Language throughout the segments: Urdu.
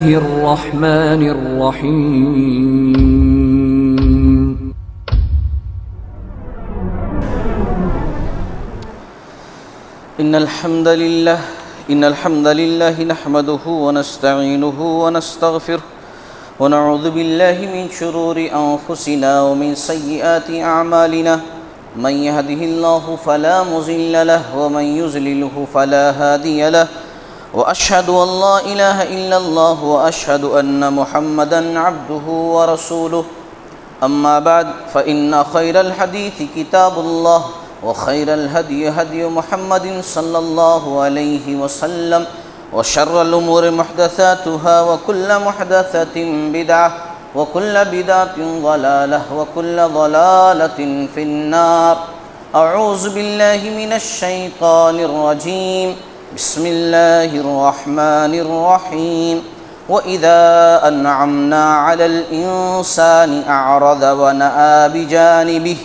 الرحمن الرحيم. إن الحمد لله نحمده ونستعينه ونستغفره ونعوذ بالله من شرور أنفسنا ومن سيئات أعمالنا من يهده الله فلا مضل له ومن يضلله فلا هادي له وأشهد أن لا إله إلا الله وأشهد أن محمدا عبده ورسوله أما بعد فإن خير الحديث كتاب الله وخير الهدي هدي محمد صلى الله عليه وسلم وشر الأمور محدثاتها وكل محدثة بدعة وكل بدعة ضلالة وكل ضلالة في النار. أعوذ بالله من الشيطان الرجيم. بسم الله الرحمن الرحيم. وإذا أنعمنا على الإنسان أعرض ونأى بجانبه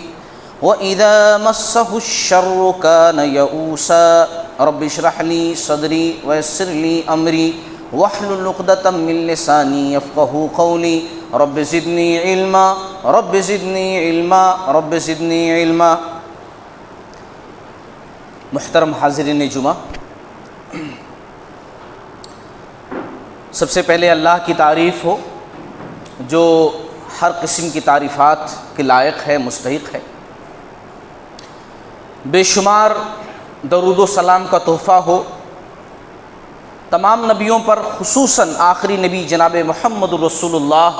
وإذا مسه الشر كان يئوسا. رب اشرح لي صدري ويسر لي أمري واحلل عقدة من لساني يفقهوا قولي. رب زدني علما رب زدني علما رب زدني علما. محترم حاضرین جمعہ، سب سے پہلے اللہ کی تعریف ہو جو ہر قسم کی تعریفات کے لائق ہے، مستحق ہے. بے شمار درود و سلام کا تحفہ ہو تمام نبیوں پر، خصوصاً آخری نبی جناب محمد رسول اللہ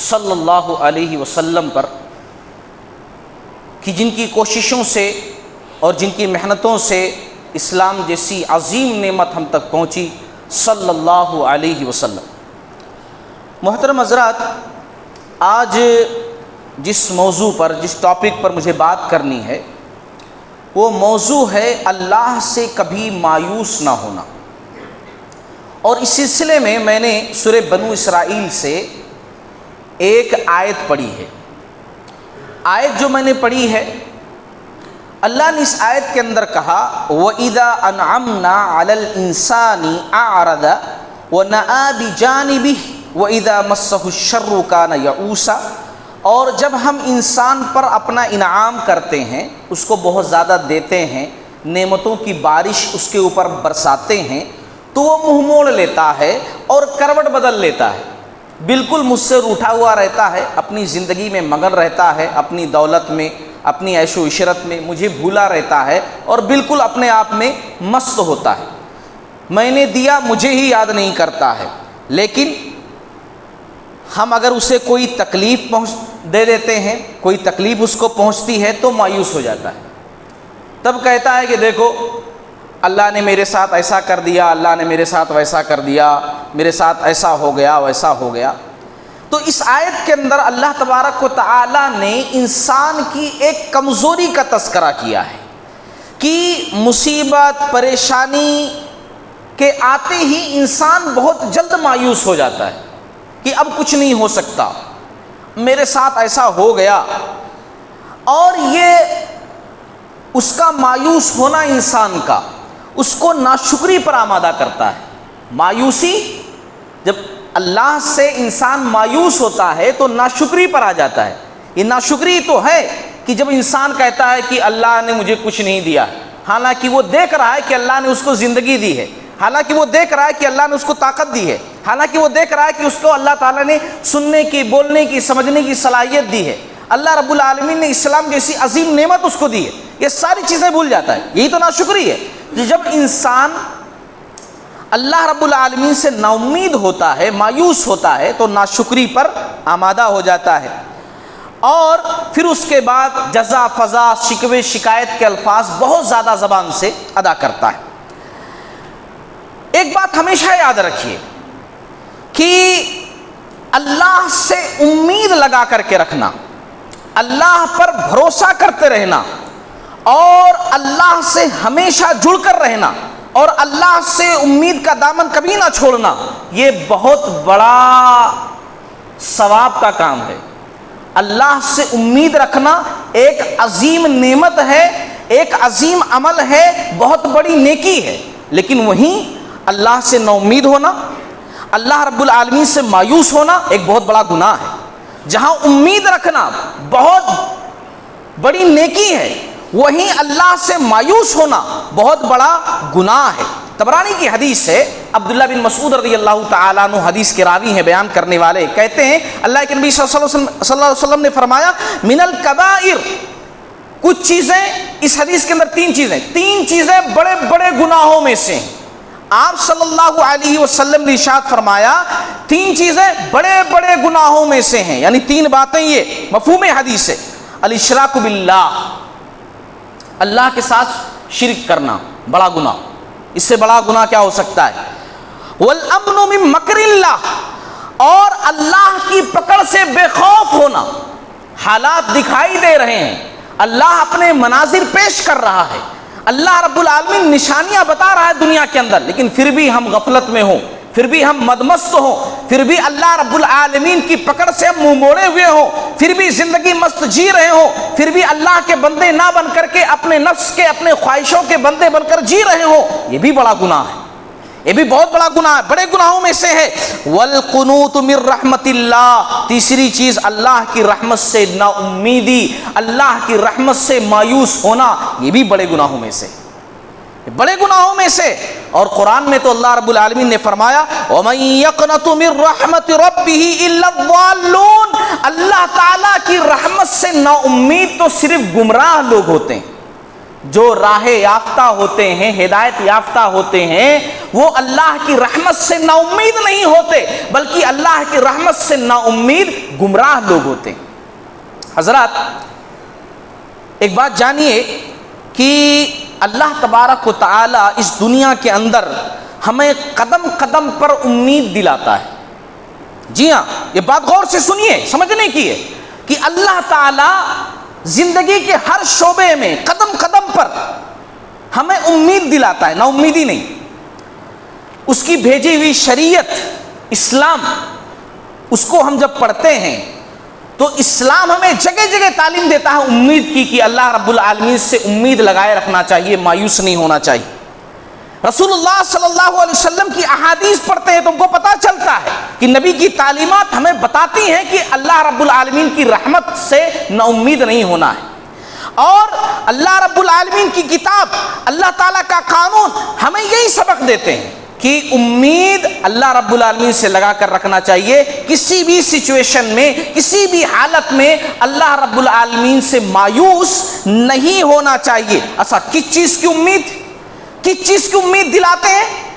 صلی اللہ علیہ وسلم پر، کہ جن کی کوششوں سے اور جن کی محنتوں سے اسلام جیسی عظیم نعمت ہم تک پہنچی صلی اللہ علیہ وسلم. محترم حضرات، آج جس موضوع پر، جس ٹاپک پر مجھے بات کرنی ہے وہ موضوع ہے اللہ سے کبھی مایوس نہ ہونا. اور اس سلسلے میں نے سورہ بنو اسرائیل سے ایک آیت پڑھی ہے. آیت جو میں نے پڑھی ہے، اللہ نے اس آیت کے اندر کہا وَإِذَا أَنْعَمْنَا عَلَى الْإِنسَانِ أَعْرَضَ وَنَأَى بِجَانِبِهِ وَإِذَا مَسَّهُ الشَّرُّ كَانَ يَئُوسًا. اور جب ہم انسان پر اپنا انعام کرتے ہیں، اس کو بہت زیادہ دیتے ہیں، نعمتوں کی بارش اس کے اوپر برساتے ہیں، تو وہ منہ موڑ لیتا ہے اور کروٹ بدل لیتا ہے، بالکل مجھ سے روٹھا ہوا رہتا ہے، اپنی زندگی میں مگن رہتا ہے، اپنی دولت میں، اپنی عیش و عشرت میں مجھے بھولا رہتا ہے اور بالکل اپنے آپ میں مست ہوتا ہے. میں نے دیا مجھے ہی یاد نہیں کرتا ہے. لیکن ہم اگر اسے کوئی تکلیف دے دیتے ہیں، کوئی تکلیف اس کو پہنچتی ہے تو مایوس ہو جاتا ہے. تب کہتا ہے کہ دیکھو اللہ نے میرے ساتھ ایسا کر دیا، اللہ نے میرے ساتھ ویسا کر دیا، میرے ساتھ ایسا ہو گیا ویسا ہو گیا. تو اس آیت کے اندر اللہ تبارک و تعالی نے انسان کی ایک کمزوری کا تذکرہ کیا ہے کہ مصیبت پریشانی کے آتے ہی انسان بہت جلد مایوس ہو جاتا ہے کہ اب کچھ نہیں ہو سکتا، میرے ساتھ ایسا ہو گیا. اور یہ اس کا مایوس ہونا انسان کا اس کو ناشکری پر آمادہ کرتا ہے. مایوسی، جب اللہ سے انسان مایوس ہوتا ہے تو ناشکری پر آ جاتا ہے. یہ ناشکری تو ہے کہ جب انسان کہتا ہے کہ اللہ نے مجھے کچھ نہیں دیا، حالانکہ وہ دیکھ رہا ہے کہ اللہ نے اس کو زندگی دی ہے، حالانکہ وہ دیکھ رہا ہے کہ اللہ نے اس کو طاقت دی ہے، حالانکہ وہ دیکھ رہا ہے کہ اس کو اللہ تعالیٰ نے سننے کی، بولنے کی، سمجھنے کی صلاحیت دی ہے، اللہ رب العالمین نے اسلام جیسی عظیم نعمت اس کو دی ہے. یہ ساری چیزیں بھول جاتا ہے. یہی تو ناشکری ہے. جب انسان اللہ رب العالمین سے نا امید ہوتا ہے، مایوس ہوتا ہے، تو ناشکری پر آمادہ ہو جاتا ہے. اور پھر اس کے بعد جزا فضا، شکوے شکایت کے الفاظ بہت زیادہ زبان سے ادا کرتا ہے. ایک بات ہمیشہ یاد رکھیے کہ اللہ سے امید لگا کر کے رکھنا، اللہ پر بھروسہ کرتے رہنا اور اللہ سے ہمیشہ جڑ کر رہنا اور اللہ سے امید کا دامن کبھی نہ چھوڑنا، یہ بہت بڑا ثواب کا کام ہے. اللہ سے امید رکھنا ایک عظیم نعمت ہے، ایک عظیم عمل ہے، بہت بڑی نیکی ہے. لیکن وہیں اللہ سے نا امید ہونا، اللہ رب العالمین سے مایوس ہونا ایک بہت بڑا گناہ ہے، جہاں امید رکھنا بہت بڑی نیکی ہے، وہیں اللہ سے مایوس ہونا بہت بڑا گناہ ہے۔ طبرانی کی حدیث ہے، عبداللہ بن مسعود رضی اللہ تعالیٰ عنہ حدیث کے راوی ہیں، بیان کرنے والے، کہتے ہیں اللہ کے نبی صلی اللہ علیہ وسلم نے فرمایا من الکبائر، کچھ چیزیں اس حدیث کے اندر تین چیزیں بڑے بڑے گناہوں میں سے ہیں۔ آپ صلی اللہ علیہ وسلم نے ارشاد فرمایا تین چیزیں بڑے بڑے گناہوں میں سے ہیں، یعنی تین باتیں، یہ مفہوم حدیث ہے۔ الاشراک باللہ، اللہ کے ساتھ شرک کرنا بڑا گناہ، اس سے بڑا گناہ کیا ہو سکتا ہے؟ والامن من مکر اللہ، اور اللہ کی پکڑ سے بے خوف ہونا۔ حالات دکھائی دے رہے ہیں، اللہ اپنے مناظر پیش کر رہا ہے، اللہ رب العالمین نشانیاں بتا رہا ہے دنیا کے اندر، لیکن پھر بھی ہم غفلت میں ہوں، پھر بھی ہم مدمست ہوں، پھر بھی اللہ رب العالمین کی پکڑ سے ہم منہ موڑے ہوئے ہوں، پھر بھی زندگی مست جی رہے ہوں، پھر بھی اللہ کے بندے نہ بن کر کے اپنے نفس کے، اپنے خواہشوں کے بندے بن کر جی رہے ہوں، یہ بھی بڑا گناہ ہے، یہ بھی بہت بڑا گناہ ہے، بڑے گناہوں میں سے ہے۔ والقنوط من رحمت اللہ، تیسری چیز اللہ کی رحمت سے نا امیدی، اللہ کی رحمت سے مایوس ہونا، یہ بھی بڑے گناہوں میں سے، بڑے گناہوں میں سے۔ اور قرآن میں تو اللہ رب العالمین نے فرمایا وَمَن يَقْنَطُ مِن رَحْمَةِ رَبِّهِ إِلَّا الضَّالُّونَ، اللہ تعالیٰ کی رحمت سے نا امید تو صرف گمراہ لوگ ہوتے ہیں، جو راہ یافتہ ہوتے ہیں، ہدایت یافتہ ہوتے ہیں، وہ اللہ کی رحمت سے نا امید نہیں ہوتے، بلکہ اللہ کی رحمت سے نا امید گمراہ لوگ ہوتے ہیں۔ حضرات ایک بات جانیے کہ اللہ تبارک و تعالی اس دنیا کے اندر ہمیں قدم قدم پر امید دلاتا ہے۔ جی ہاں، یہ بات غور سے سنیے، سمجھنے کی ہے کہ اللہ تعالی زندگی کے ہر شعبے میں قدم قدم پر ہمیں امید دلاتا ہے، نا امیدی نہیں۔ اس کی بھیجی ہوئی شریعت اسلام، اس کو ہم جب پڑھتے ہیں تو اسلام ہمیں جگہ جگہ تعلیم دیتا ہے امید کی، کہ اللہ رب العالمین سے امید لگائے رکھنا چاہیے، مایوس نہیں ہونا چاہیے۔ رسول اللہ صلی اللہ علیہ وسلم کی احادیث پڑھتے ہیں تو ہم کو پتہ چلتا ہے کہ نبی کی تعلیمات ہمیں بتاتی ہیں کہ اللہ رب العالمین کی رحمت سے نا امید نہیں ہونا ہے، اور اللہ رب العالمین کی کتاب، اللہ تعالیٰ کا قانون ہمیں یہی سبق دیتے ہیں کہ امید اللہ رب العالمین سے لگا کر رکھنا چاہیے، کسی بھی سچویشن میں، کسی بھی حالت میں اللہ رب العالمین سے مایوس نہیں ہونا چاہیے۔ اچھا، کس چیز کی امید، کس چیز کی امید دلاتے ہیں؟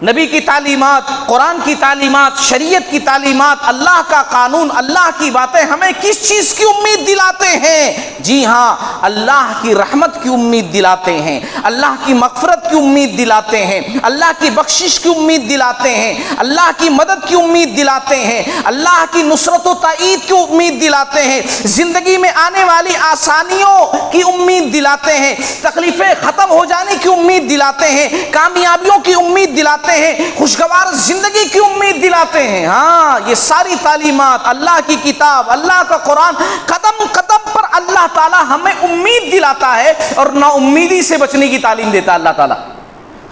نبی کی تعلیمات، قرآن کی تعلیمات، شریعت کی تعلیمات، اللہ کا قانون، اللہ کی باتیں ہمیں کس چیز کی امید دلاتے ہیں؟ جی ہاں، اللہ کی رحمت کی امید دلاتے ہیں، اللہ کی مغفرت کی امید دلاتے ہیں، اللہ کی بخشش کی امید دلاتے ہیں، اللہ کی مدد کی امید دلاتے ہیں، اللہ کی نصرت و تائید کی امید دلاتے ہیں، زندگی میں آنے والی آسانیوں کی امید دلاتے ہیں، تکلیفیں ختم ہو جانے کی امید دلاتے ہیں، کامیابیوں کی امید دلاتے ہیں، خوشگوار زندگی کی امید دلاتے ہیں۔ ہاں، یہ ساری تعلیمات، اللہ کی کتاب، اللہ کا قرآن، قدم قدم پر اللہ تعالی ہمیں امید دلاتا ہے اور نا امیدی سے بچنے کی تعلیم دیتا ہے اللہ تعالی۔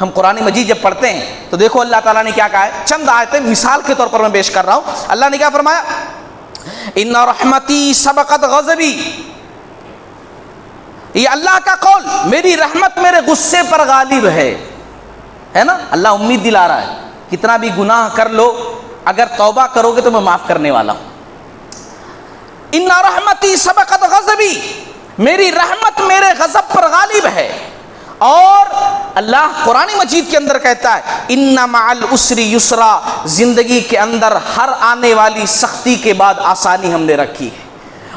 ہم قرآن مجید جب پڑھتے ہیں تو دیکھو اللہ تعالیٰ نے کیا کہا ہے، چند آیتیں مثال کے طور پر میں پیش کر رہا ہوں۔ اللہ نے کیا فرمایا، ان رحمتی سبقت غضبی، یہ اللہ کا قول، میری رحمت میرے غصے پر غالب ہے نا۔ اللہ امید دلا رہا ہے، کتنا بھی گناہ کر لو، اگر توبہ کرو گے تو میں معاف کرنے والا ہوں۔ ان رحمتی سبقت غضبی، میری رحمت میرے غضب پر غالب ہے۔ اور اللہ قرآن مجید کے اندر کہتا ہے ان مع العسر یسرا، زندگی کے اندر ہر آنے والی سختی کے بعد آسانی ہم نے رکھی ہے،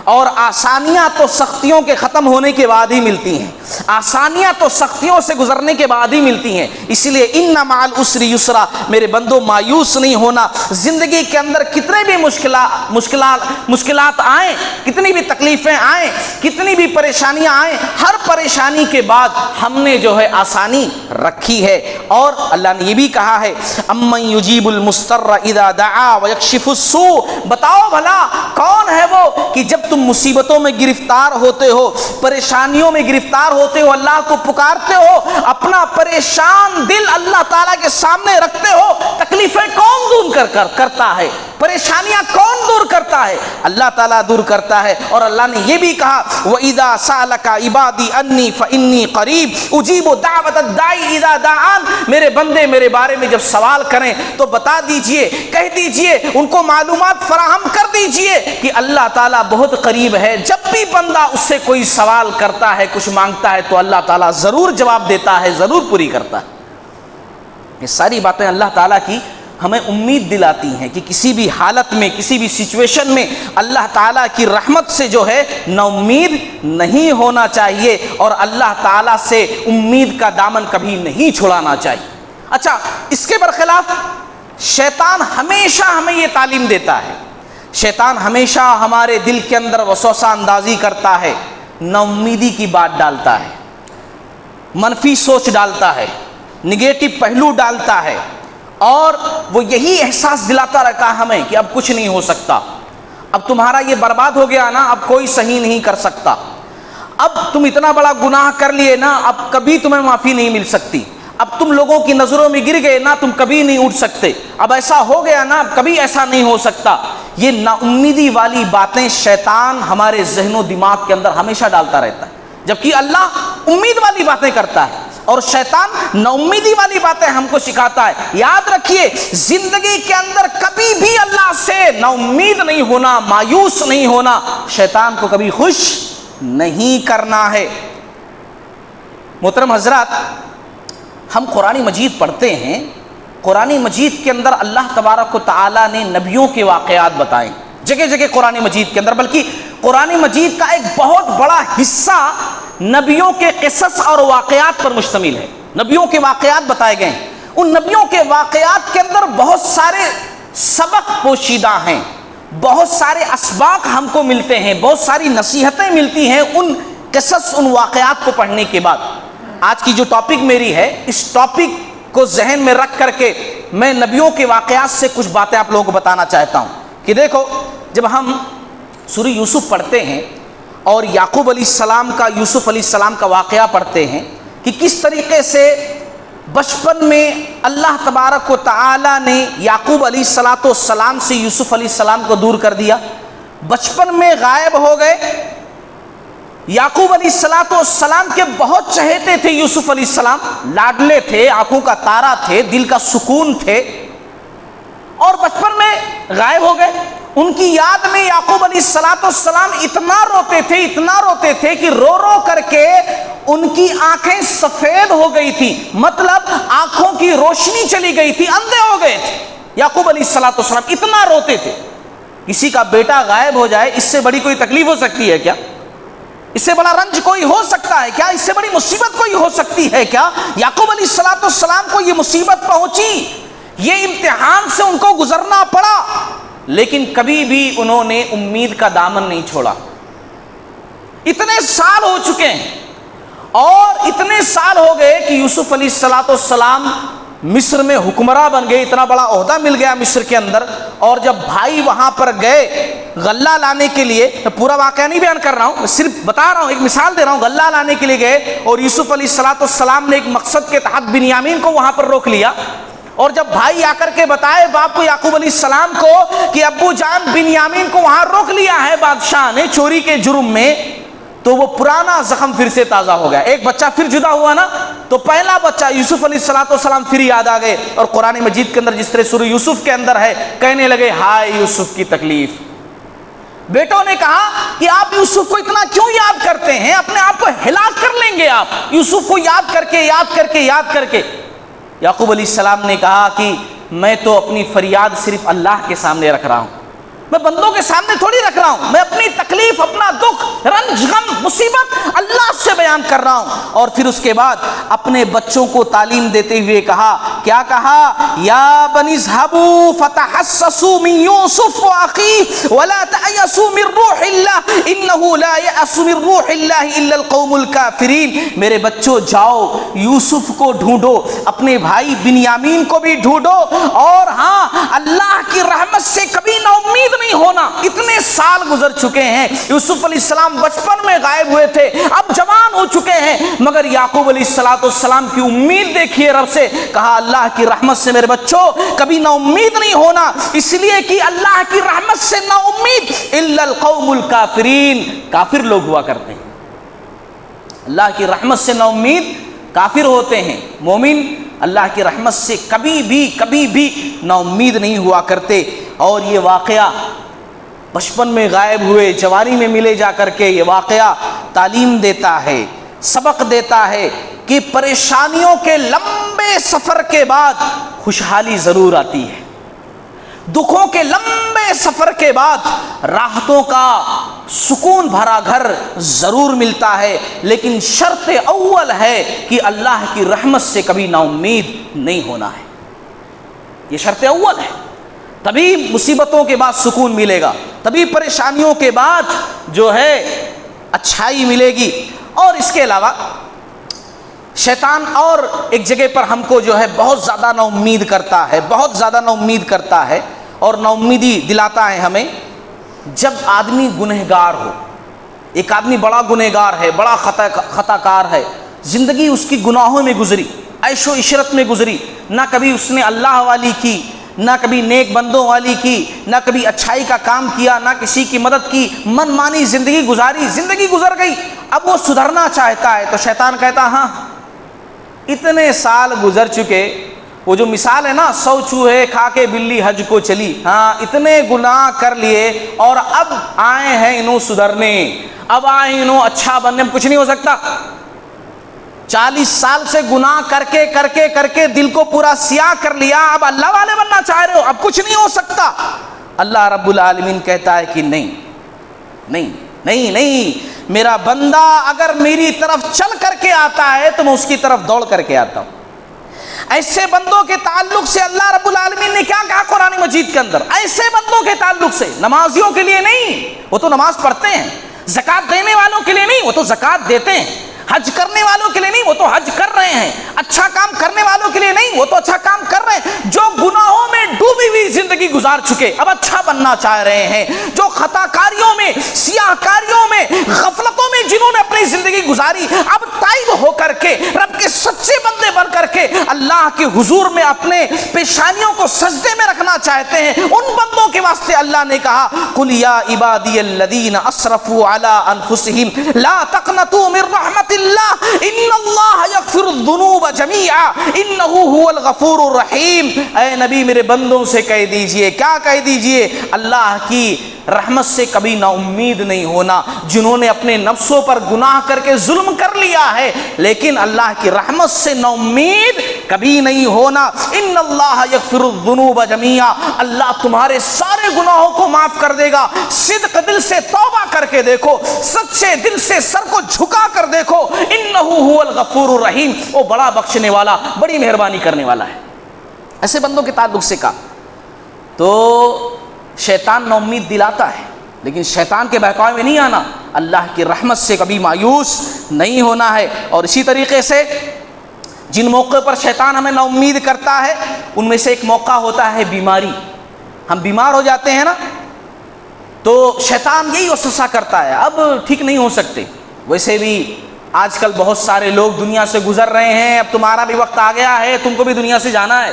اور آسانیاں تو سختیوں کے ختم ہونے کے بعد ہی ملتی ہیں، آسانیاں تو سختیوں سے گزرنے کے بعد ہی ملتی ہیں۔ اس لیے ان مع العسر یسرا، میرے بندو مایوس نہیں ہونا۔ زندگی کے اندر کتنے بھی مشکلات آئیں، کتنی بھی تکلیفیں آئیں، کتنی بھی پریشانیاں آئیں، ہر پریشانی کے بعد ہم نے جو ہے آسانی رکھی ہے۔ اور اللہ نے یہ بھی کہا ہے امن یجیب المضطر اذا دعا ویکشف السوء، بتاؤ بھلا کون ہے وہ کہ جب تم مصیبتوں میں گرفتار ہوتے ہو، پریشانیوں میں گرفتار ہوتے ہو، اللہ کو پکارتے ہو، اپنا پریشان دل اللہ تعالیٰ کے سامنے رکھتے ہو، تکلیفیں کون دور کرتا ہے، پریشانیاں کون دور کرتا ہے؟ اللہ تعالیٰ دور کرتا ہے۔ اور اللہ نے یہ بھی کہا وَإِذَا سَأَلَكَ عِبَادِي أَنِّي فَإِنِّي قَرِيبٌ أُجِيبُ دَعْوَةَ الدَّاعِ إِذَا دَعَانِ، میرے بندے میرے بارے میں جب سوال کریں تو بتا دیجئے، کہہ دیجئے، ان کو معلومات فراہم کر دیجئے کہ اللہ تعالیٰ بہت قریب ہے۔ جب بھی بندہ اس سے کوئی سوال کرتا ہے، کچھ مانگتا ہے، تو اللہ تعالیٰ ضرور جواب دیتا ہے، ضرور پوری کرتا ہے۔ یہ ساری باتیں اللہ تعالیٰ کی ہمیں امید دلاتی ہیں کہ کسی بھی حالت میں، کسی بھی سچویشن میں اللہ تعالیٰ کی رحمت سے جو ہے نا امید نہیں ہونا چاہیے، اور اللہ تعالیٰ سے امید کا دامن کبھی نہیں چھڑانا چاہیے۔ اچھا، اس کے برخلاف شیطان ہمیشہ ہمیں یہ تعلیم دیتا ہے، شیطان ہمیشہ ہمارے دل کے اندر وسوسہ اندازی کرتا ہے، نا امیدی کی بات ڈالتا ہے، منفی سوچ ڈالتا ہے، نگیٹو پہلو ڈالتا ہے، اور وہ یہی احساس دلاتا رہتا ہے ہمیں کہ اب کچھ نہیں ہو سکتا، اب تمہارا یہ برباد ہو گیا نا، اب کوئی صحیح نہیں کر سکتا، اب تم اتنا بڑا گناہ کر لیے نا، اب کبھی تمہیں معافی نہیں مل سکتی، اب تم لوگوں کی نظروں میں گر گئے نا، تم کبھی نہیں اٹھ سکتے، اب ایسا ہو گیا نا، اب کبھی ایسا نہیں ہو سکتا۔ یہ نا امیدی والی باتیں شیطان ہمارے ذہن و دماغ کے اندر ہمیشہ ڈالتا رہتا ہے، جبکہ اللہ امید والی باتیں کرتا ہے، اور شیطان نا امیدی والی باتیں ہم کو سکھاتا ہے۔ یاد رکھیے، زندگی کے اندر کبھی بھی اللہ سے نا امید نہیں ہونا، مایوس نہیں ہونا، شیطان کو کبھی خوش نہیں کرنا ہے۔ محترم حضرات، ہم قرآن مجید پڑھتے ہیں، قرآن مجید کے اندر اللہ تبارک و تعالیٰ نے نبیوں کے واقعات بتائے جگہ جگہ قرآن مجید کے اندر، بلکہ قرآن مجید کا ایک بہت بڑا حصہ نبیوں کے قصص اور واقعات پر مشتمل ہے، نبیوں کے واقعات بتائے گئے ہیں۔ ان نبیوں کے واقعات کے اندر بہت سارے سبق پوشیدہ ہیں، بہت سارے اسباق ہم کو ملتے ہیں، بہت ساری نصیحتیں ملتی ہیں ان قصص، ان واقعات کو پڑھنے کے بعد۔ آج کی جو ٹاپک میری ہے، اس ٹاپک کو ذہن میں رکھ کر کے میں نبیوں کے واقعات سے کچھ باتیں آپ لوگوں کو بتانا چاہتا ہوں کہ دیکھو، جب ہم سورہ یوسف پڑھتے ہیں اور یعقوب علیہ السلام کا، یوسف علیہ السلام کا واقعہ پڑھتے ہیں کہ کس طریقے سے بچپن میں اللہ تبارک و تعالی نے یعقوب علیہ السلام سے یوسف علیہ السلام کو دور کر دیا، بچپن میں غائب ہو گئے۔ یعقوب علیہ السلام کے بہت چہیتے تھے یوسف علیہ السلام، لاڈلے تھے، آنکھوں کا تارا تھے، دل کا سکون تھے، اور بچپن میں غائب ہو گئے۔ ان کی یاد میں یعقوب علیہ السلام اتنا روتے تھے کہ رو رو کر کے ان کی آنکھیں سفید ہو گئی تھی، مطلب آنکھوں کی روشنی چلی گئی تھی، اندھے ہو گئے تھے۔ یعقوب علیہ السلام اتنا روتے تھے۔ کسی کا بیٹا غائب ہو جائے، اس سے بڑی کوئی تکلیف ہو سکتی ہے کیا؟ اس سے بڑا رنج کوئی ہو سکتا ہے کیا؟ اس سے بڑی مصیبت کوئی ہو سکتی ہے کیا؟ یعقوب علیہ السلام کو یہ مصیبت پہنچی، یہ امتحان سے ان کو گزرنا پڑا، لیکن کبھی بھی انہوں نے امید کا دامن نہیں چھوڑا۔ اتنے سال ہو چکے ہیں، اور اتنے سال ہو گئے کہ یوسف علیہ السلام مصر میں حکمراں بن گئے، اتنا بڑا عہدہ مل گیا مصر کے اندر، اور جب بھائی وہاں پر گئے غلہ لانے کے لیے، میں پورا واقعہ نہیں بیان کر رہا ہوں، میں صرف بتا رہا ہوں، ایک مثال دے رہا ہوں، غلہ لانے کے لیے گئے، اور یوسف علیہ السلام نے ایک مقصد کے تحت بنیامین کو وہاں پر روک لیا، اور جب بھائی آ کر کے بتائے باپ کو، یعقوب علیہ السلام کو، کہ ابو جان بنیامین کو وہاں روک لیا ہے بادشاہ نے چوری کے جرم میں، تو وہ پرانا زخم پھر سے تازہ ہو گیا۔ ایک بچہ پھر جدا ہوا نا، تو پہلا بچہ یوسف علیہ السلام پھر یاد آ گئے، اور قرآن مجید کے اندر جس طرح سورہ یوسف کے اندر ہے، کہنے لگے ہائے یوسف کی تکلیف۔ بیٹوں نے کہا کہ آپ یوسف کو اتنا کیوں یاد کرتے ہیں، اپنے آپ کو ہلاک کر لیں گے آپ، یوسف کو یاد کر کے۔ یعقوب علیہ السلام نے کہا کہ میں تو اپنی فریاد صرف اللہ کے سامنے رکھ رہا ہوں، میں بندوں کے سامنے تھوڑی رکھ رہا ہوں، میں اپنی تکلیف، اپنا دکھ، رنج، غم، مصیبت اللہ سے بیان کر رہا ہوں۔ اور پھر اس کے بعد اپنے بچوں کو تعلیم دیتے ہوئے کہا، کیا کہا؟ یا بنی اذهبوا فتحسسوا من یوسف واخیہ ولا تیأسوا من روح اللہ انہ لا یأس من روح اللہ الا القوم الکافرین۔ میرے بچوں جاؤ یوسف کو ڈھونڈو، اپنے بھائی بنیامین کو بھی ڈھونڈو، اور ہاں اللہ کی رحمت سے کبھی نا امید نہیں ہونا. اتنے سال گزر چکے ہیں. یوسف علیہ السلام بچپن میں غائب ہوئے تھے, اب جوان ہو چکے ہیں, مگر یعقوب علیہ السلام کی امید دیکھیے رب سے. کہا اللہ کی رحمت سے میرے بچوں کبھی نا امید نہیں ہونا, اس لیے کہ اللہ کی رحمت سے نا امید الا القوم الکافرین, کافر لوگ ہوا کرتے ہیں. اللہ کی رحمت سے نا امید کافر ہوتے ہیں. مومن اللہ کی رحمت سے کبھی بھی نا امید نہیں ہوا کرتے. اور یہ واقعہ بچپن میں غائب ہوئے, جوانی میں ملے جا کر کے, یہ واقعہ تعلیم دیتا ہے, سبق دیتا ہے کہ پریشانیوں کے لمبے سفر کے بعد خوشحالی ضرور آتی ہے. دکھوں کے لمبے سفر کے بعد راحتوں کا سکون بھرا گھر ضرور ملتا ہے, لیکن شرط اول ہے کہ اللہ کی رحمت سے کبھی نا امید نہیں ہونا ہے. یہ شرط اول ہے. تبھی مصیبتوں کے بعد سکون ملے گا, تبھی پریشانیوں کے بعد جو ہے اچھائی ملے گی. اور اس کے علاوہ شیطان اور ایک جگہ پر ہم کو جو ہے بہت زیادہ نا امید کرتا ہے, بہت زیادہ نا امید کرتا ہے اور نا امیدی دلاتا ہے ہمیں جب آدمی گنہگار ہو. ایک آدمی بڑا گنہگار ہے, بڑا خطا کار ہے, زندگی اس کی گناہوں میں گزری, عیش و عشرت میں گزری, نہ کبھی اس نے اللہ والی کی, نہ کبھی نیک بندوں والی کی, نہ کبھی اچھائی کا کام کیا, نہ کسی کی مدد کی, من مانی زندگی گزاری, زندگی گزر گئی. اب وہ سدھرنا چاہتا ہے تو شیطان کہتا ہاں اتنے سال گزر چکے, وہ جو مثال ہے نا 100 چوہے کھا کے بلی حج کو چلی, ہاں اتنے گناہ کر لیے اور اب آئے ہیں انہوں سدھرنے, اب آئے انہوں اچھا بننے, کچھ نہیں ہو سکتا. 40 سال سے گناہ کر کے دل کو پورا سیاہ کر لیا, اب اللہ والے بننا چاہ رہے ہو, اب کچھ نہیں ہو سکتا. اللہ رب العالمین کہتا ہے کہ نہیں, میرا بندہ اگر میری طرف چل کر کے آتا ہے تو میں اس کی طرف دوڑ کر کے آتا ہوں. ایسے بندوں کے تعلق سے اللہ رب العالمین نے کیا کہا قرآن مجید کے اندر؟ ایسے بندوں کے تعلق سے, نمازیوں کے لیے نہیں, وہ تو نماز پڑھتے ہیں, زکوٰۃ دینے والوں کے لیے نہیں, وہ تو زکوٰۃ دیتے ہیں, حج کرنے والوں کے لیے نہیں, وہ تو حج کر رہے ہیں, اچھا کام کرنے والوں کے لیے نہیں, وہ تو اچھا کام کر رہے ہیں, جو گناہوں میں ڈوبی ہوئی زندگی گزار چکے اب اچھا بننا چاہ رہے ہیں, جو خطا کاریوں میں, سیاہ کاریوں میں, غفلتوں میں جنہوں نے اپنی زندگی گزاری, اب تائب ہو کر کے رب کے سچے بندے بن کر کے اللہ کے حضور میں اپنے پیشانیوں کو سجدے میں رکھنا چاہتے ہیں, ان بندوں کے واسطے اللہ نے کہا قل یا عبادی الذین اسرفوا علی انفسہم لا تقنطوا من رحمت اللہ ان اللہ یغفر الذنوب جمیعا انہ هو الغفور الرحیم. اے نبی میرے بندوں سے کہہ دیجئے, کیا کہہ دیجئے, اللہ کی رحمت سے کبھی نا امید نہیں ہونا. جنہوں نے اپنے نفسوں پر گناہ کر کے ظلم کر لیا ہے لیکن اللہ کی رحمت سے نا امید کبھی نہیں ہونا. ان اللہ یغفر الذنوب جمیعا, اللہ تمہارے سارے گناہوں کو معاف کر دے گا. صدق دل سے توبہ کر کے دیکھو, سچے دل سے سر کو جھکا کر دیکھو, انہ هو الغفور الرحیم, وہ بڑا بخشنے والا, بڑی مہربانی کرنے والا ہے. ایسے بندوں کے تعلق سے کہا تو شیطان نا امید دلاتا ہے, لیکن شیطان کے بہکاوے میں نہیں آنا, اللہ کی رحمت سے کبھی مایوس نہیں ہونا ہے. اور اسی طریقے سے جن موقع پر شیطان ہمیں نا امید کرتا ہے ان میں سے ایک موقع ہوتا ہے بیماری. ہم بیمار ہو جاتے ہیں نا تو شیطان یہی وسوسہ کرتا ہے اب ٹھیک نہیں ہو سکتے. ویسے بھی آج کل بہت سارے لوگ دنیا سے گزر رہے ہیں, اب تمہارا بھی وقت آ گیا ہے, تم کو بھی دنیا سے جانا ہے,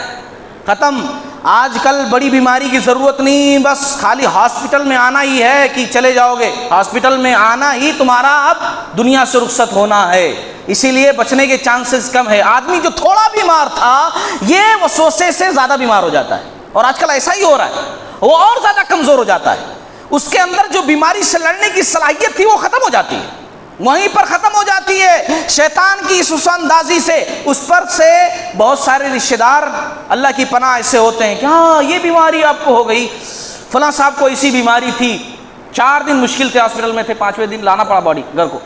ختم. آج کل بڑی بیماری کی ضرورت نہیں, بس خالی ہاسپٹل میں آنا ہی ہے کہ چلے جاؤ گے, ہاسپٹل میں آنا ہی تمہارا اب دنیا سے رخصت ہونا ہے, اسی لیے بچنے کے چانسز کم ہے. آدمی جو تھوڑا بیمار تھا یہ وسوسے سے زیادہ بیمار ہو جاتا ہے, اور آج کل ایسا ہی ہو رہا ہے, وہ اور زیادہ کمزور ہو جاتا ہے. اس کے اندر جو بیماری سے لڑنے کی صلاحیت تھی وہ ختم ہو جاتی ہے, وہیں پر ختم ہو جاتی ہے. شیطان کی اس اندازی سے اس پر سے بہت سارے رشتہ دار اللہ کی پناہ ایسے ہوتے ہیں کہ ہاں یہ بیماری آپ کو ہو گئی, فلاں صاحب کو ایسی بیماری تھی, 4 دن مشکل تھے ہاسپٹل میں تھے, 5ویں دن لانا پڑا باڈی گھر کو.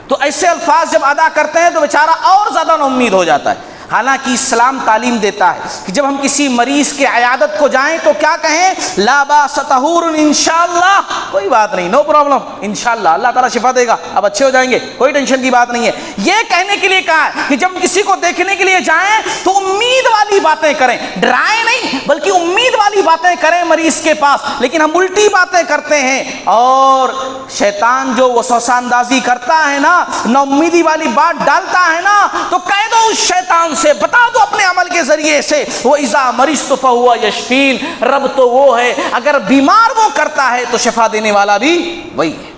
تو ایسے الفاظ جب ادا کرتے ہیں تو بیچارہ اور زیادہ نا امید ہو جاتا ہے. حالانکہ اسلام تعلیم دیتا ہے کہ جب ہم کسی مریض کے عیادت کو جائیں تو کیا کہیں؟ لا باس طہور انشاءاللہ، کوئی بات نہیں، نو پرابلم، انشاءاللہ اللہ تعالیٰ شفا دے گا، اب اچھے ہو جائیں گے، کوئی ٹینشن کی بات نہیں ہے۔ یہ کہنے کے لیے کہا ہے کہ جب کسی کو دیکھنے کے لیے جائیں تو امید والی باتیں کریں، ڈرائیں نہیں بلکہ امید والی باتیں کریں مریض کے پاس۔ لیکن ہم الٹی باتیں کرتے ہیں، اور شیطان جو وسوسہ اندازی کرتا ہے نا، نا امیدی والی بات ڈالتا ہے نا، تو کہہ دو اس شیطان سے، بتا دو اپنے عمل کے ذریعے سے، وَإِذَا مَرِضْتُ فَهُوَ يَشْفِينِ، رب تو وہ ہے اگر بیمار وہ کرتا ہے تو شفا دینے والا بھی وہی ہے،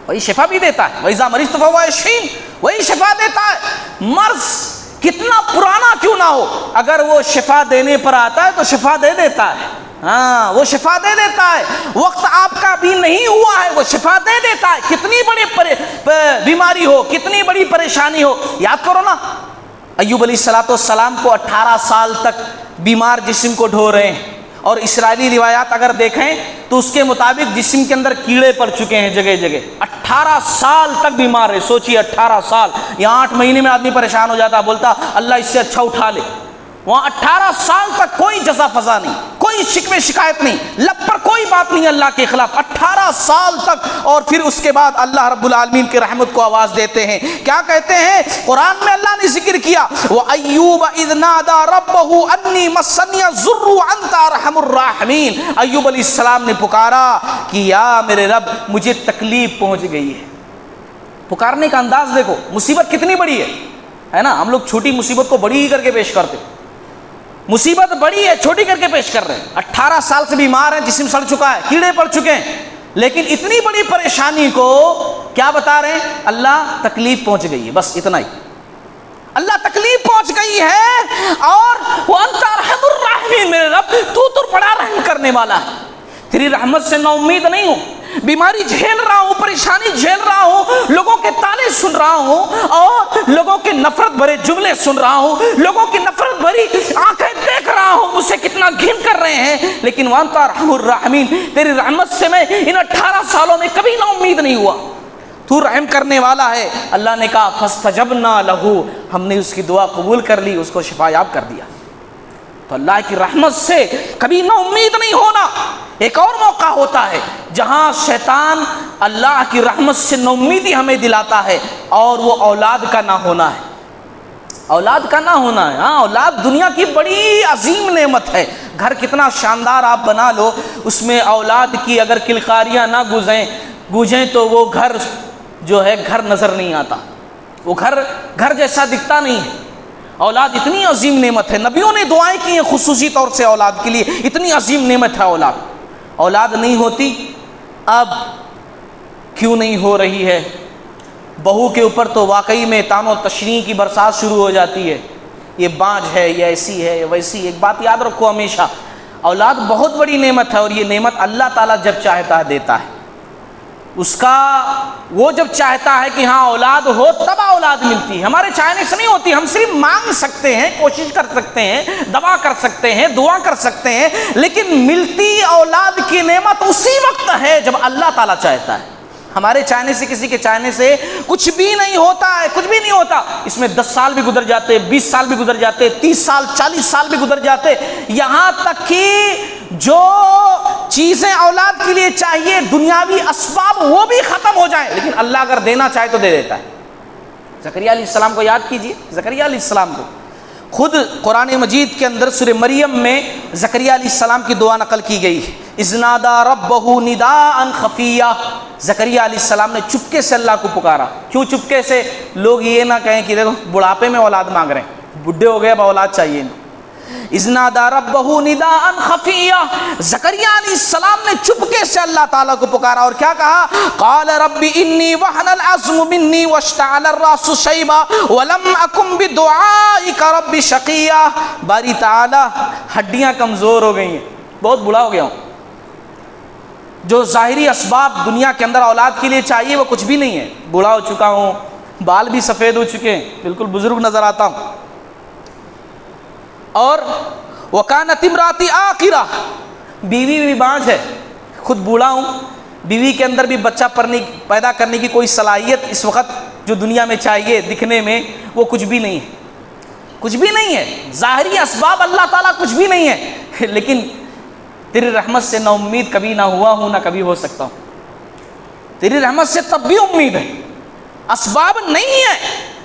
وہی شفا بھی دیتا ہے۔ وَإِذَا مَرِضْتُ فَهُوَ يَشْفِينِ، وہی شفا دیتا ہے۔ مرض کتنا پرانا کیوں نہ ہو، اگر وہ شفا دینے پر آتا ہے تو شفا دے دیتا ہے، ہاں وہ شفا دے دیتا ہے۔ وقت آپ کا بھی نہیں ہوا ہے، وہ شفا دے دیتا ہے، کتنی بڑی بیماری ہو، کتنی بڑی پریشانی ہو۔ یاد کرو نا، ایوب علیہ السلام کو 18 سال تک بیمار جسم کو ڈھو رہے ہیں، اور اسرائیلی روایات اگر دیکھیں تو اس کے مطابق جسم کے اندر کیڑے پڑ چکے ہیں جگہ جگہ۔ 18 سال تک بیمار ہے، سوچیے 18 سال، یہاں 8 مہینے میں آدمی پریشان ہو جاتا، بولتا اللہ اس سے اچھا اٹھا لے، وہاں 18 سال تک کوئی جزا فضا نہیں، کوئی شکوے شکایت نہیں، لب پر کوئی بات نہیں اللہ کے خلاف، 18 سال تک۔ اور پھر اس کے بعد اللہ رب العالمین کی رحمت کو آواز دیتے ہیں، کیا کہتے ہیں؟ قرآن میں اللہ نے ذکر کیا، وَأَيُّوبَ إِذْ نَادَى رَبَّهُ أَنِّي مَسَّنِيَ الضُّرُّ وَأَنْتَ أَرْحَمُ الرَّاحِمِينَ۔ ایوب علیہ السلام نے پکارا کہ یا میرے رب مجھے تکلیف پہنچ گئی ہے۔ پکارنے کا انداز دیکھو، مصیبت کتنی بڑی ہے نا، ہم لوگ چھوٹی مصیبت کو بڑی ہی کر کے پیش کرتے، مصیبت بڑی ہے چھوٹی کر کے پیش کر رہے ہیں۔ 18 سال سے بیمار ہیں، جسم سڑ چکا ہے، کیڑے پڑ چکے ہیں، لیکن اتنی بڑی پریشانی کو کیا بتا رہے ہیں؟ اللہ تکلیف پہنچ گئی ہے، بس اتنا ہی، اللہ تکلیف پہنچ گئی ہے، اور وَأَنْتَ أَرْحَمُ الرَّاحِمِينَ، میرے رب تو بڑا رحم کرنے والا ہے، تیری رحمت سے نا امید نہیں ہوں، بیماری جھیل رہا ہوں، پریشانی جھیل رہا ہوں، لوگوں کے تانے سن رہا ہوں، اور لوگوں کے نفرت بھرے جملے سن رہا ہوں، لوگوں کی نفرت بھری آنکھیں دیکھ رہا ہوں، مجھ سے کتنا گھن کر رہے ہیں، لیکن وَأَنْتَ أَرْحَمُ الرَّاحِمِينَ، تیری رحمت سے میں ان 18 سالوں میں کبھی نا امید نہیں ہوا، تو رحم کرنے والا ہے۔ اللہ نے کہا فَاسْتَجَبْنَا لَهُ، ہم نے اس کی دعا قبول کر لی، اس کو شفا یاب کر دیا۔ تو اللہ کی رحمت سے کبھی نا امید نہیں ہونا۔ ایک اور موقع ہوتا ہے جہاں شیطان اللہ کی رحمت سے نا امیدی ہمیں دلاتا ہے، اور وہ اولاد کا نہ ہونا ہے، اولاد کا نہ ہونا ہے۔ ہاں، اولاد دنیا کی بڑی عظیم نعمت ہے، گھر کتنا شاندار آپ بنا لو، اس میں اولاد کی اگر کلکاریاں نہ گونجیں تو وہ گھر جو ہے گھر نظر نہیں آتا، وہ گھر جیسا دکھتا نہیں ہے۔ اولاد اتنی عظیم نعمت ہے، نبیوں نے دعائیں کی ہیں خصوصی طور سے اولاد کے لیے، اتنی عظیم نعمت ہے اولاد۔ اولاد نہیں ہوتی، اب کیوں نہیں ہو رہی ہے؟ بہو کے اوپر تو واقعی میں تان و تشنیع کی برسات شروع ہو جاتی ہے، یہ بانجھ ہے، یہ ایسی ہے، یہ ویسی۔ ایک بات یاد رکھو ہمیشہ، اولاد بہت بڑی نعمت ہے، اور یہ نعمت اللہ تعالیٰ جب چاہتا ہے دیتا ہے، اس کا وہ جب چاہتا ہے کہ ہاں اولاد ہو تب اولاد ملتی ہے، ہمارے چاہنے سے نہیں ہوتی۔ ہم صرف مانگ سکتے ہیں، کوشش کر سکتے ہیں، دوا کر سکتے ہیں، دعا کر سکتے ہیں، لیکن ملتی اولاد کی نعمت اسی وقت ہے جب اللہ تعالیٰ چاہتا ہے۔ ہمارے چاہنے سے، کسی کے چاہنے سے کچھ بھی نہیں ہوتا ہے، کچھ بھی نہیں ہوتا۔ اس میں 10 سال بھی گزر جاتے، 20 سال بھی گزر جاتے، 30 سال 40 سال بھی گزر جاتے، یہاں تک کہ جو چیزیں اولاد کے لیے چاہیے، دنیاوی اسباب، وہ بھی ختم ہو جائیں، لیکن اللہ اگر دینا چاہے تو دے دیتا ہے۔ زکریا علیہ السلام کو یاد کیجئے، زکریا علیہ السلام کو خود قرآن مجید کے اندر سورہ مریم میں زکریا علیہ السلام کی دعا نقل کی گئی ہے، اذ نادى ربه نداء خفیا۔ زکریا علیہ السلام نے چپکے سے اللہ کو پکارا۔ کیوں چپکے سے؟ لوگ یہ نہ کہیں کہ دیکھو بڑھاپے میں اولاد مانگ رہے ہیں، بڈھے ہو گئے اب اولاد چاہیے انہیں۔ اذ نادى ربه نداء خفیا، زکریا علیہ السلام نے چپکے سے اللہ تعالیٰ کو پکارا، اور کیا کہا؟ قال رب انی وهن العظم مني واشتعل الراس شيبا ولم اكن بدعائك رب شقیا۔ باری تعالیٰ ہڈیاں کمزور ہو گئی ہیں، بہت بوڑھا ہو گیا ہوں، جو ظاہری اسباب دنیا کے اندر اولاد کے لیے چاہیے وہ کچھ بھی نہیں ہے، بوڑھا ہو چکا ہوں، بال بھی سفید ہو چکے ہیں، بالکل بزرگ نظر آتا ہوں، اور وَكَانَتِ امْرَأَتِي عَاقِرَةً، بیوی بھی بانجھ ہے، خود بوڑھا ہوں، بیوی کے اندر بھی بچہ پیدا کرنے کی کوئی صلاحیت اس وقت جو دنیا میں چاہیے دکھنے میں وہ کچھ بھی نہیں ہے۔ کچھ بھی نہیں ہے، ظاہری اسباب اللہ تعالیٰ کچھ بھی نہیں ہے، لیکن تیری رحمت سے نا امید کبھی نہ ہوا ہوں نہ کبھی ہو سکتا ہوں، تیری رحمت سے تب بھی امید ہے، اسباب نہیں ہے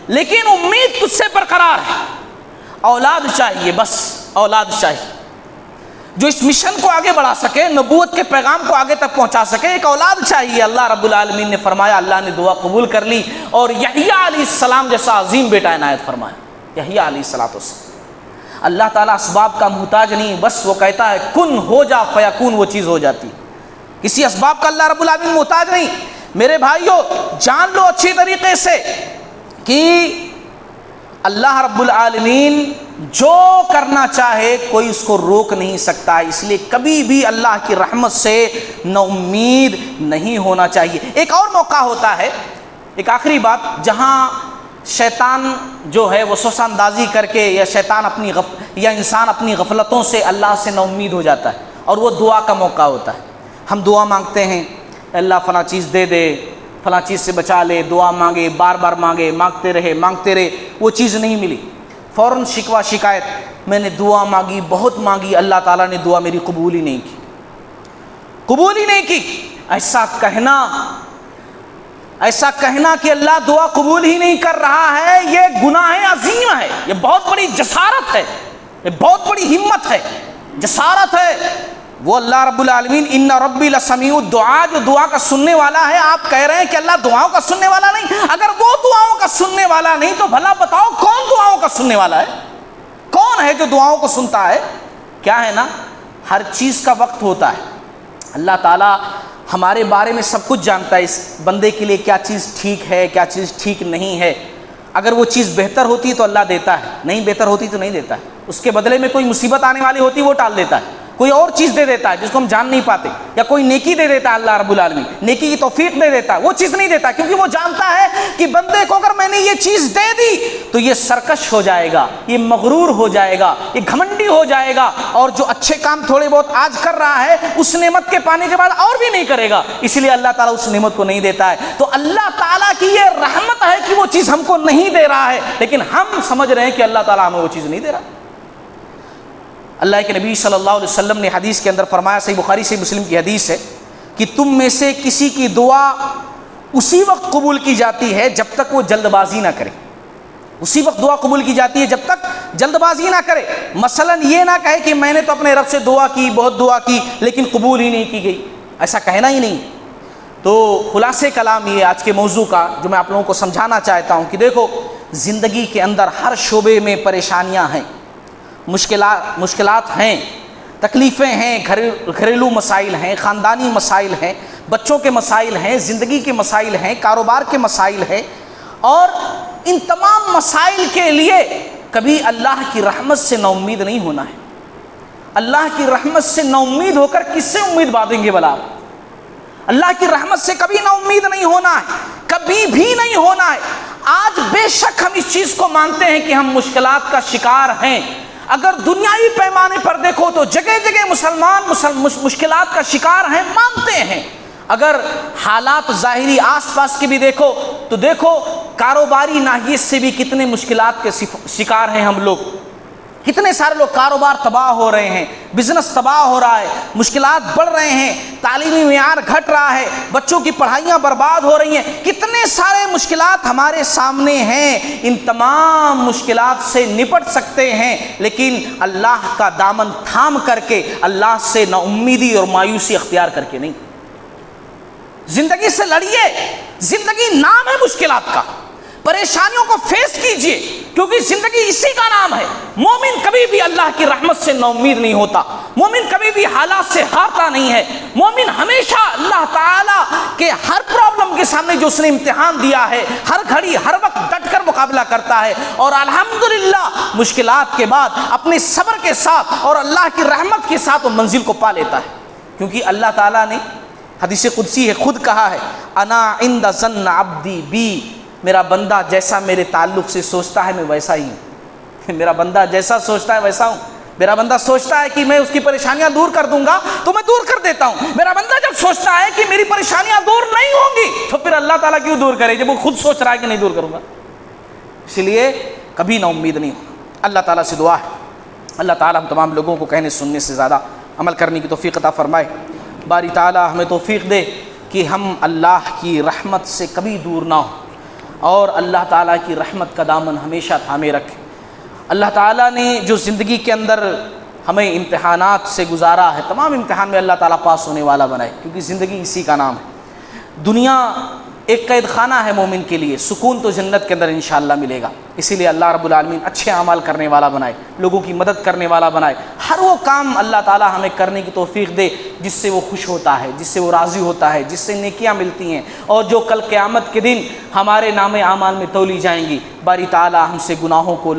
لیکن امید تجھ سے برقرار ہے۔ اولاد چاہیے، بس اولاد چاہیے جو اس مشن کو آگے بڑھا سکے، نبوت کے پیغام کو آگے تک پہنچا سکے، ایک اولاد چاہیے۔ اللہ رب العالمین نے فرمایا، اللہ نے دعا قبول کر لی اور یحییٰ علیہ السلام جیسا عظیم بیٹا عنایت فرمایا، یحییٰ علیہ السلام۔ اللہ تعالیٰ اسباب کا محتاج نہیں، بس وہ کہتا ہے کن ہو جا فیکون، وہ چیز ہو جاتی، کسی اسباب کا اللہ رب العالمین محتاج نہیں۔ میرے بھائیو جان لو اچھی طریقے سے کہ اللہ رب العالمین جو کرنا چاہے کوئی اس کو روک نہیں سکتا، اس لیے کبھی بھی اللہ کی رحمت سے نا امید نہیں ہونا چاہیے۔ ایک اور موقع ہوتا ہے، ایک آخری بات، جہاں شیطان جو ہے وسوسہ اندازی کر کے یا شیطان یا انسان اپنی غفلتوں سے اللہ سے نا امید ہو جاتا ہے، اور وہ دعا کا موقع ہوتا ہے۔ ہم دعا مانگتے ہیں، اللہ فلاں چیز دے دے، فلاں چیز سے بچا لے، دعا مانگے، بار بار مانگے، مانگتے رہے، وہ چیز نہیں ملی، فوراً شکوہ شکایت، میں نے دعا مانگی، بہت مانگی، اللہ تعالیٰ نے دعا میری قبول ہی نہیں کی۔ ایسا کہنا کہ اللہ دعا قبول ہی نہیں کر رہا ہے، یہ گناہ عظیم ہے، یہ بہت بڑی جسارت ہے، یہ بہت بڑی ہمت ہے، جسارت ہے۔ وہ اللہ رب العالمین ان ربی لسمیع الدعاء، جو دعا کا سننے والا ہے، آپ کہہ رہے ہیں کہ اللہ دعاؤں کا سننے والا نہیں؟ اگر وہ دعاؤں کا سننے والا نہیں تو بھلا بتاؤ کون دعاؤں کا سننے والا ہے؟ کون ہے جو دعاؤں کو سنتا ہے؟ کیا ہے نا، ہر چیز کا وقت ہوتا ہے۔ اللہ تعالیٰ ہمارے بارے میں سب کچھ جانتا ہے، اس بندے کے لیے کیا چیز ٹھیک ہے، کیا چیز ٹھیک نہیں ہے۔ اگر وہ چیز بہتر ہوتی ہے تو اللہ دیتا ہے، نہیں بہتر ہوتی تو نہیں دیتا ہے۔ اس کے بدلے میں کوئی مصیبت آنے والی ہوتی ہے وہ ٹال دیتا ہے، کوئی اور چیز دے دیتا ہے جس کو ہم جان نہیں پاتے، یا کوئی نیکی دے دیتا ہے اللہ رب العالمین، نیکی کی توفیق دے دیتا ہے، وہ چیز نہیں دیتا کیونکہ وہ جانتا ہے کہ بندے کو اگر میں نے یہ چیز دے دی تو یہ سرکش ہو جائے گا، یہ مغرور ہو جائے گا، یہ گھمنڈی ہو جائے گا، اور جو اچھے کام تھوڑے بہت آج کر رہا ہے اس نعمت کے پانے کے بعد اور بھی نہیں کرے گا، اس لیے اللہ تعالیٰ اس نعمت کو نہیں دیتا ہے۔ تو اللہ تعالیٰ کی یہ رحمت ہے کہ وہ چیز ہم کو نہیں دے رہا ہے، لیکن ہم سمجھ رہے ہیں کہ اللہ تعالیٰ ہمیں وہ چیز نہیں دے رہا۔ اللہ کے نبی صلی اللہ علیہ وسلم نے حدیث کے اندر فرمایا، صحیح بخاری صحیح مسلم کی حدیث ہے، کہ تم میں سے کسی کی دعا اسی وقت قبول کی جاتی ہے جب تک وہ جلد بازی نہ کرے، اسی وقت دعا قبول کی جاتی ہے جب تک جلد بازی نہ کرے۔ مثلا یہ نہ کہے کہ میں نے تو اپنے رب سے دعا کی، بہت دعا کی، لیکن قبول ہی نہیں کی گئی، ایسا کہنا ہی نہیں۔ تو خلاصے کلام یہ آج کے موضوع کا جو میں آپ لوگوں کو سمجھانا چاہتا ہوں کہ دیکھو، زندگی کے اندر ہر شعبے میں پریشانیاں ہیں، مشکلات ہیں، تکلیفیں ہیں، گھریلو مسائل ہیں، خاندانی مسائل ہیں، بچوں کے مسائل ہیں، زندگی کے مسائل ہیں، کاروبار کے مسائل ہیں، اور ان تمام مسائل کے لیے کبھی اللہ کی رحمت سے نا امید نہیں ہونا ہے۔ اللہ کی رحمت سے نا امید ہو کر کس سے امید باندھیں گے بلا؟ اللہ کی رحمت سے کبھی نا امید نہیں ہونا ہے، کبھی بھی نہیں ہونا ہے۔ آج بے شک ہم اس چیز کو مانتے ہیں کہ ہم مشکلات کا شکار ہیں۔ اگر دنیاوی پیمانے پر دیکھو تو جگہ جگہ مسلمان مشکلات کا شکار ہیں، مانتے ہیں۔ اگر حالات ظاہری آس پاس کی بھی دیکھو تو دیکھو کاروباری ناحیے سے بھی کتنے مشکلات کے شکار ہیں ہم لوگ، کتنے سارے لوگ کاروبار تباہ ہو رہے ہیں، بزنس تباہ ہو رہا ہے، مشکلات بڑھ رہے ہیں، تعلیمی معیار گھٹ رہا ہے، بچوں کی پڑھائیاں برباد ہو رہی ہیں، کتنے سارے مشکلات ہمارے سامنے ہیں۔ ان تمام مشکلات سے نپٹ سکتے ہیں، لیکن اللہ کا دامن تھام کر کے، اللہ سے نا امیدی اور مایوسی اختیار کر کے نہیں۔ زندگی سے لڑیے، زندگی نام ہے مشکلات کا، پریشانیوں کو فیس کیجئے، کیونکہ زندگی اسی کا نام ہے۔ مومن کبھی بھی اللہ کی رحمت سے نا امید نہیں ہوتا، مومن کبھی بھی حالات سے ہارتا نہیں ہے، مومن ہمیشہ اللہ تعالیٰ کے ہر پرابلم کے سامنے جو اس نے امتحان دیا ہے، ہر گھڑی ہر وقت ڈٹ کر مقابلہ کرتا ہے، اور الحمدللہ مشکلات کے بعد اپنے صبر کے ساتھ اور اللہ کی رحمت کے ساتھ وہ منزل کو پا لیتا ہے، کیونکہ اللہ تعالیٰ نے حدیث قدسی ہے خود کہا ہے، انا عند ظن عبدی بی، میرا بندہ جیسا میرے تعلق سے سوچتا ہے میں ویسا ہی ہوں۔ میرا بندہ جیسا سوچتا ہے ویسا ہوں۔ میرا بندہ سوچتا ہے کہ میں اس کی پریشانیاں دور کر دوں گا تو میں دور کر دیتا ہوں۔ میرا بندہ جب سوچتا ہے کہ میری پریشانیاں دور نہیں ہوں گی تو پھر اللہ تعالیٰ کیوں دور کرے جب وہ خود سوچ رہا ہے کہ نہیں دور کروں گا۔ اس لیے کبھی نا امید نہیں ہونا۔ اللہ تعالیٰ سے دعا ہے اللہ تعالیٰ ہم تمام لوگوں کو کہنے سننے سے زیادہ عمل کرنے کی توفیق عطا فرمائے۔ باری تعالیٰ ہمیں توفیق دے کہ ہم اللہ کی رحمت سے کبھی دور نہ ہوں اور اللہ تعالیٰ کی رحمت کا دامن ہمیشہ تھامے رکھیں۔ اللہ تعالیٰ نے جو زندگی کے اندر ہمیں امتحانات سے گزارا ہے، تمام امتحان میں اللہ تعالیٰ پاس ہونے والا بنائے، کیونکہ زندگی اسی کا نام ہے۔ دنیا ایک قید خانہ ہے مومن کے لیے، سکون تو جنت کے اندر انشاءاللہ ملے گا۔ اسی لیے اللہ رب العالمین اچھے اعمال کرنے والا بنائے، لوگوں کی مدد کرنے والا بنائے، ہر وہ کام اللہ تعالیٰ ہمیں کرنے کی توفیق دے جس سے وہ خوش ہوتا ہے، جس سے وہ راضی ہوتا ہے، جس سے نیکیاں ملتی ہیں اور جو کل قیامت کے دن ہمارے نام اعمال میں تولی جائیں گی۔ باری تعالیٰ ہم سے گناہوں کو